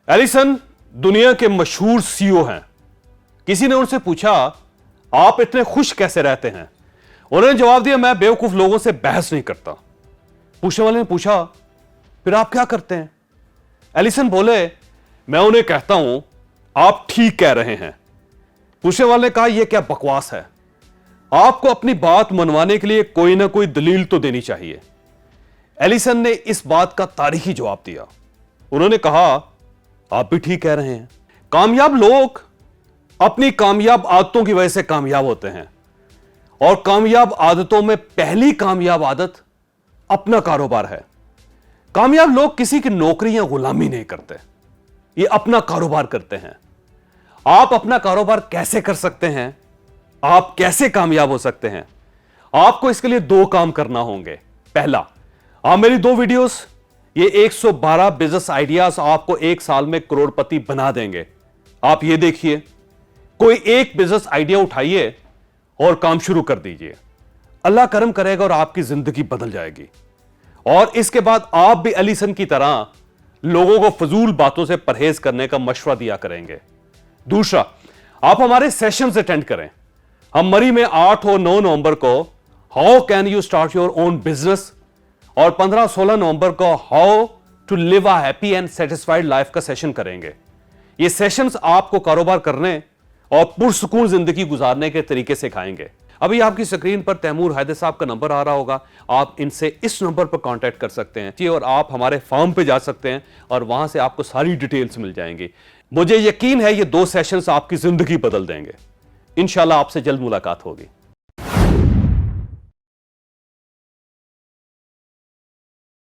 Allison दुनिया के मशहूर सीईओ हैं। किसी ने उनसे पूछा, आप इतने खुश कैसे रहते हैं? उन्होंने जवाब दिया, मैं बेवकूफ लोगों से बहस नहीं करता। पूछने वाले ने पूछा, फिर आप क्या करते हैं? एलिसन बोले, मैं उन्हें कहता हूं आप ठीक कह रहे हैं। पूछने वाले ने कहा, यह क्या बकवास है? आपको अपनी बात मनवाने के लिए कोई ना कोई दलील तो देनी चाहिए। एलिसन ने इस बात का तारीखी जवाब दिया। उन्होंने कहा, आप भी ठीक कह रहे हैं। कामयाब लोग अपनी कामयाब आदतों की वजह से कामयाब होते हैं, और कामयाब आदतों में पहली कामयाब आदत अपना कारोबार है। कामयाब लोग किसी की नौकरी या गुलामी नहीं करते, ये अपना कारोबार करते हैं। आप अपना कारोबार कैसे कर सकते हैं? आप कैसे कामयाब हो सकते हैं? आपको इसके लिए दो काम करना होंगे। पहला, आप मेरी दो वीडियोस, ये 112 बिजनेस आइडियाज आपको एक साल में करोड़पति बना देंगे। आप ये देखिए, कोई एक बिजनेस आइडिया उठाइए और काम शुरू कर दीजिए। अल्लाह करम करेगा और आपकी जिंदगी बदल जाएगी। और इसके बाद आप भी एलिसन की तरह लोगों को फजूल बातों से परहेज करने का मशवरा दिया करेंगे। दूसरा, आप हमारे सेशंस अटेंड करें। हम मरी में 8 और 9 नवंबर को how can you start your own business, और 15-16 नवंबर को how to live a happy and satisfied life का सेशन करेंगे। ये सेशंस आपको कारोबार करने और पुरसुकून जिंदगी गुजारने के तरीके सिखाएंगे। अभी आपकी स्क्रीन पर तैमूर हैदर साहब का नंबर आ रहा होगा, आप इनसे इस नंबर पर कांटेक्ट कर सकते हैं और आप हमारे फॉर्म पे जा सकते हैं और वहां से आपको सारी डिटेल्स मिल जाएंगी। मुझे यकीन है ये 2 सेशंस आपकी जिंदगी बदल देंगे। इंशाल्लाह आपसे जल्द मुलाकात होगी।